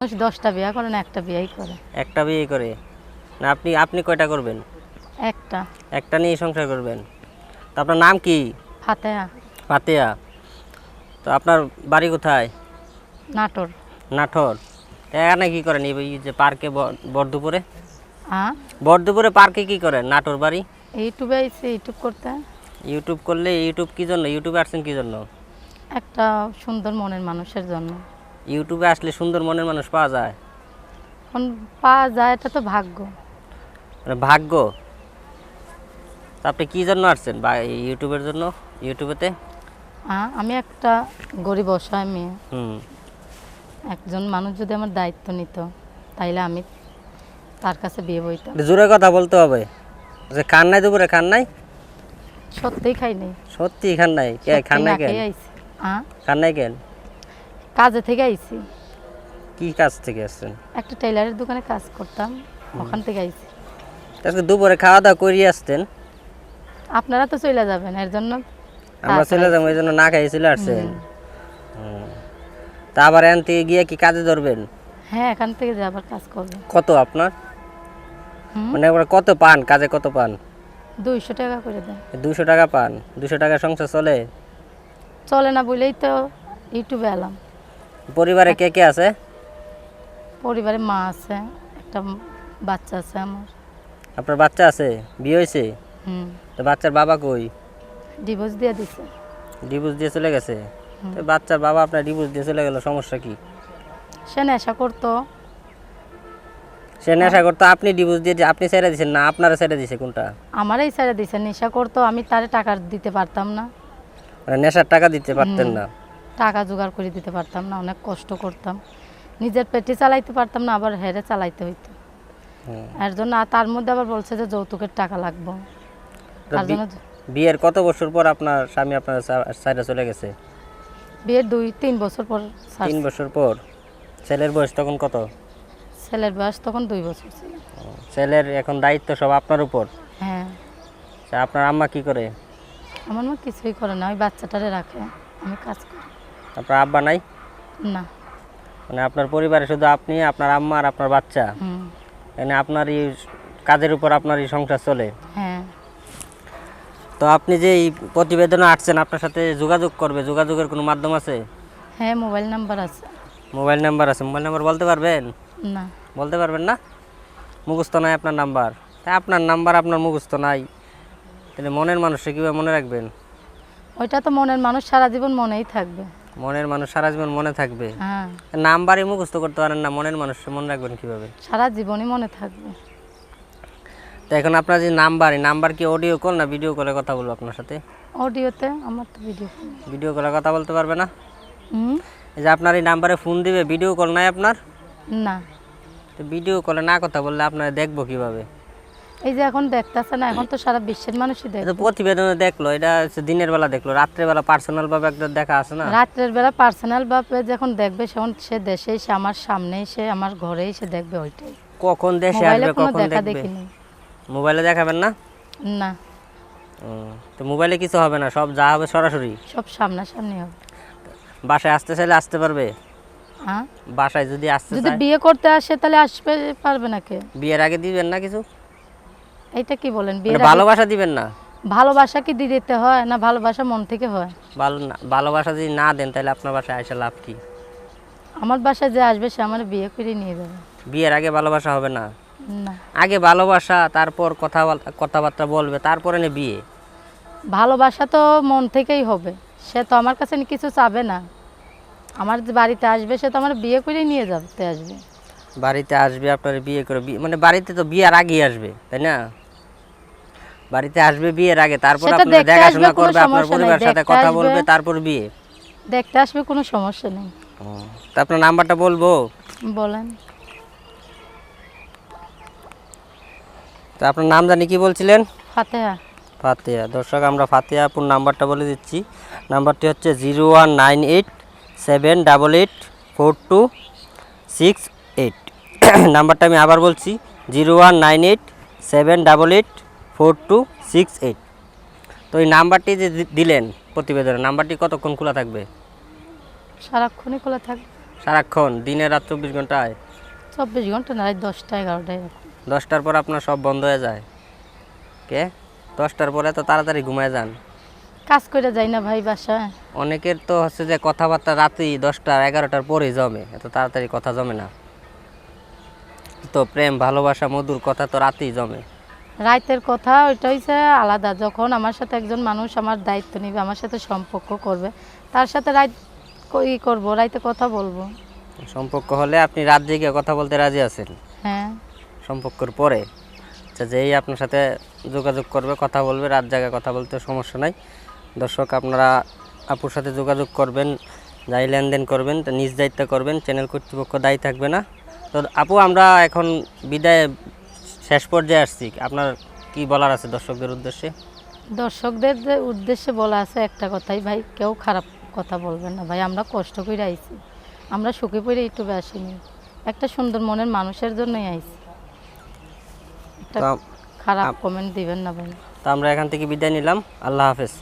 মানুষ 10টা বিয়ে করে না, একটা বিয়েই করে। একটা বিয়ে করে না? আপনি আপনি কয়টা করবেন? একটা। একটা নিয়ে সংসার করবেন। তো আপনার নাম কি? ফাতেহা। ফাতেহা। তো আপনার বাড়ি কোথায়? নাটোর। নাটোর। তো এখানে কি করেন এই যে পার্কে বরদুপুরে? হ্যাঁ, বরদুপুরে পার্কে কি করেন? নাটোর বাড়ি। ইউটিউবে আইছি ইউটিউব করতে। ইউটিউব করলে ইউটিউব কি জন্য? ইউটিউবে আসছেন কি জন্য? একটা সুন্দর মনের মানুষের জন্য। ইউটিউবে আসলে সুন্দর মনের মানুষ পাওয়া যায়? এখন পাওয়া যায়, এটা তো ভাগ্য। মানে ভাগ্য। তো আপনি কি জন্য আসছেন বা ইউটিউবের জন্য? ইউটিউবেতে হ্যাঁ, আমি একটা গরিব অসহায় মেয়ে। হুম। একজন মানুষ যদি আমার দায়িত্ব নিত, তাইলে আমি তার কাছে বিয়ে বইতাম। জোরে কথা বলতে হবে। যে খান নাই দুপুরে? খান নাই? সত্যিই খাই নাই। সত্যি খান নাই? কে খান নাই কেন? আইছি। হ্যাঁ, খান নাই কেন? কাজে থেকে আইছি। কি কাজ থেকে আসছেন? একটা টেইলারের দোকানে কাজ করতাম, ওখান থেকে আইছি। আজকে দুপুরে খাওয়া দাওয়া করিয়ে আসতেন? আপনারা তো চলে যাবেন, এর জন্য আমরা চলে যাবো এই জন্য না খাইয়ে চলে আসছেন? তা আবার এখান থেকে গিয়ে কি কাজে ধরবেন? হ্যাঁ, এখান থেকে যে আবার কাজ করবো। কত আপনার? হুম, মানে একবার কত পান? কাজে কত পান? 200 টাকা করে দেয়। 200 টাকা পান? 200 টাকা সংসার চলে? চলে না বলেই তো ইউটিউবে এলাম। পরিবারে কে কে আছে? পরিবারে মা আছে, একটা বাচ্চা আছে আমার। আপনার বাচ্চা আছে? বিয়ে হয়েছে? হুম, তো বাচ্চার বাবা কই? ডিভোর্স দিয়ে দিছে। ডিভোর্স দিয়ে চলে গেছে? তো বাচ্চার বাবা আপনার ডিভোর্স দিয়ে চলে গেল, সমস্যা কি? সে নেশা করতো। সে নেশা করতো, আপনি ডিভোর্স দিয়ে আপনি ছেড়ে দিয়েছেন না আপনারা ছেড়ে দিয়েছে? কোনটা? আমারই ছেড়ে দিছে। নেশা করতো, আমি তারে টাকা দিতে পারতাম না। মানে নেশার টাকা দিতে পারতেন না? টাকা জোগাড় করে দিতে পারতাম না, অনেক কষ্ট করতাম। নিজের পেটে চালাইতে পারতাম না, আবার হেরে চালাইতে হইতো। এর জন্য তার মধ্যে আবার বলছে যে যৌতুকের টাকা লাগবে। তার জন্য বিয়ের কত বছর পর আপনার স্বামী আপনার সাইডে চলে গেছে? বিয়ের 2-3 বছর পর 3 বছর পর। ছেলের বয়স তখন কত? ছেলের বয়স তখন 2 বছর ছিল। ছেলের এখন দায়িত্ব সব আপনার উপর? হ্যাঁ। আপনার আম্মা কি করে? আমার মা কিছুই করে না, ওই বাচ্চাটারে রাখে, আমি কাজ করি। আপনার আব্বা নাই? না। মানে আপনার পরিবারে শুধু আপনি, আপনার আম্মা আর আপনার বাচ্চা? হুম। মানে আপনার এই কাজের উপর আপনার এই সংসার চলে? হ্যাঁ। তো আপনি যে এই প্রতিবেদনে আসছেন, আপনার সাথে যোগাযোগ করবে, যোগাযোগের কোনো মাধ্যম আছে? হ্যাঁ, মোবাইল নাম্বার আছে। মোবাইল নাম্বার আছে? মোবাইল নাম্বার বলতে পারবেন? না। বলতে পারবেন না? মুখস্থ নাই আপনার নাম্বার? তাই আপনার নাম্বার আপনার মুখস্থ নাই, তাহলে মনের মানুষকে কীভাবে মনে রাখবেন? ওইটা তো মনের মানুষ সারা জীবন মনেই থাকবে। মনের মানুষ সারা জীবন মনে থাকবে? হ্যাঁ, নাম্বারই মুখস্থ করতে পারেন না, মনের মানুষ মনে রাখবেন কীভাবে? সারা জীবনই মনে থাকবে। তো এখন আপনার যে নাম্বার, এই নাম্বার কি অডিও কল না ভিডিও কলে কথা বলবো আপনার সাথে? অডিওতে, আমার তো ভিডিও। ভিডিও কলে কথা বলতে পারবে না? হুম। এই যে আপনার এই নাম্বারে ফোন দিবে, ভিডিও কল নাই আপনার? না। তো ভিডিও কলে না কথা বললে আপনারা দেখবো কিভাবে? এই যে এখন দেখতেছে না, এখন তো সারা বিশ্বের মানুষই এটা দেখবে। প্রতিবেদনে দেখলো, এটা হচ্ছে দিনের বেলা দেখলো, রাত্রের বেলা পার্সোনাল ভাবে একটা দেখা আছে না? রাত্রের বেলা পার্সোনাল ভাবে যখন দেখবে, যখন সে দেশে এসে আমার সামনে এসে আমার ঘরে এসে দেখবে, ওইটাই। কখন দেশে মোবাইলে আসবে, কোনো কখন দেখা দেখবে? দেখি নেই। মোবাইলে দেখাবেন না? না, তো মোবাইলে কিছু হবে না, সব যা হবে সরাসরি সব সামনাসামনি হবে। বাসায় আসতে চাইলে আসতে পারবে? হ্যাঁ, বাসায় যদি আসতে যদি চায়? বিয়ে করতে আসে তাহলে আসবে, পারবে না কে? বিয়ের আগে দিবেন না কিছু? এইটা কি বলেন? মানে বিয়ের ভালোবাসা দিবেন না? ভালোবাসা কি দিয়ে দিতে হয় না? ভালোবাসা মন থেকে হয়। ভালোবাসা যদি না দেন তাহলে আপনার বাসায় আসা লাভ কি? আমার বাসায় যে আসবে সে আমার বিয়ে করে নিয়ে যাবে। বিয়ের আগে ভালোবাসা হবে না? না, আগে ভালোবাসা, তারপর কথাবার্তা বলবে, তারপরে না বিয়ে? ভালোবাসা তো মন থেকেই হবে। সে তো আমার কাছে কিছু চাবে না। আমার যে বাড়িতে আসবে সে তো আমার বিয়ে করে নিয়ে যাবে আসবে। বাড়িতে আসবে আপনার বিয়ে করে, মানে বাড়িতে তো বিয়ের আগেই আসবে তাই না? বাড়িতে আসবে বিয়ের আগে, তারপর সেটা আপনার দেখতে দেখাশোনা আসবে, কোনো করবে, আপনার সমস্যা নাই, পরিবারের সাথে দেখতে কথা আসবে। বলবে, তারপর বিয়ে। দেখতে আসবে, কোনো সমস্যা নেই। তো আপনার নাম্বারটা বলবো? বলেন। তো আপনার নাম জানি কি বলছিলেন? ফাতেহা। ফাতেহা। দর্শক, আমরা ফাতেহা আপুর নাম্বারটা বলে দিচ্ছি। নাম্বারটি হচ্ছে 01987884268। নাম্বারটা আমি আবার বলছি, 01987884268। তো এই নাম্বারটি যে দিলেন প্রতিবেদনের, নাম্বারটি কতক্ষণ খোলা থাকবে? সারাক্ষণই খোলা থাকবে। সারাক্ষণ দিনে রাত 24 ঘন্টায়? 24 ঘন্টা না, রাত 10টা 11টায় এরকম। 10টার পর আপনার সব বন্ধ হয়ে যায়? কে 10টার পরে তো তাড়াতাড়ি ঘুমায় যান। কাজ করে যাই না ভাই বাসায়। অনেকের তো হচ্ছে যে কথাবার্তা রাতেই 10টা 11টার পরেই জমে, এত তাড়াতাড়ি কথা জমে না। তো প্রেম ভালোবাসা মধুর কথা তো রাতেই জমে। রাতের কথা ওইটা হচ্ছে আলাদা, যখন আমার সাথে একজন মানুষ আমার দায়িত্ব নেবে, আমার সাথে সম্পর্ক করবে, তার সাথে রাত ই করবো, রাতে কথা বলবো। সম্পর্ক হলে আপনি রাত জেগে কথা বলতে রাজি আছেন হ্যাঁ। সম্পর্কের পরে? আচ্ছা, যেই আপনার সাথে যোগাযোগ করবে কথা বলবে রাত জায়গায় কথা বলতে সমস্যা নাই। দর্শক, আপনারা আপুর সাথে যোগাযোগ করবেন, যাই লেনদেন করবেন তা নিজ দায়িত্বে করবেন, চ্যানেল কর্তৃপক্ষ দায়ী থাকবে না। তো আপু, আমরা এখন বিদায় শেষ পর্যায়ে আসছি, আপনার কি বলার আছে দর্শকদের উদ্দেশ্যে? দর্শকদের যে উদ্দেশ্যে বলা আছে একটা কথাই ভাই, কেউ খারাপ কথা বলবেন না ভাই, আমরা কষ্ট করে আইছি, আমরা সুখী পড়ে ইউটিউবে আসিনি, একটা সুন্দর মনের মানুষের জন্যই আইছি, একটা তো খারাপ কমেন্ট দিবেন না ভাই। তো আমরা এখান থেকে বিদায় নিলাম, আল্লাহ হাফেজ।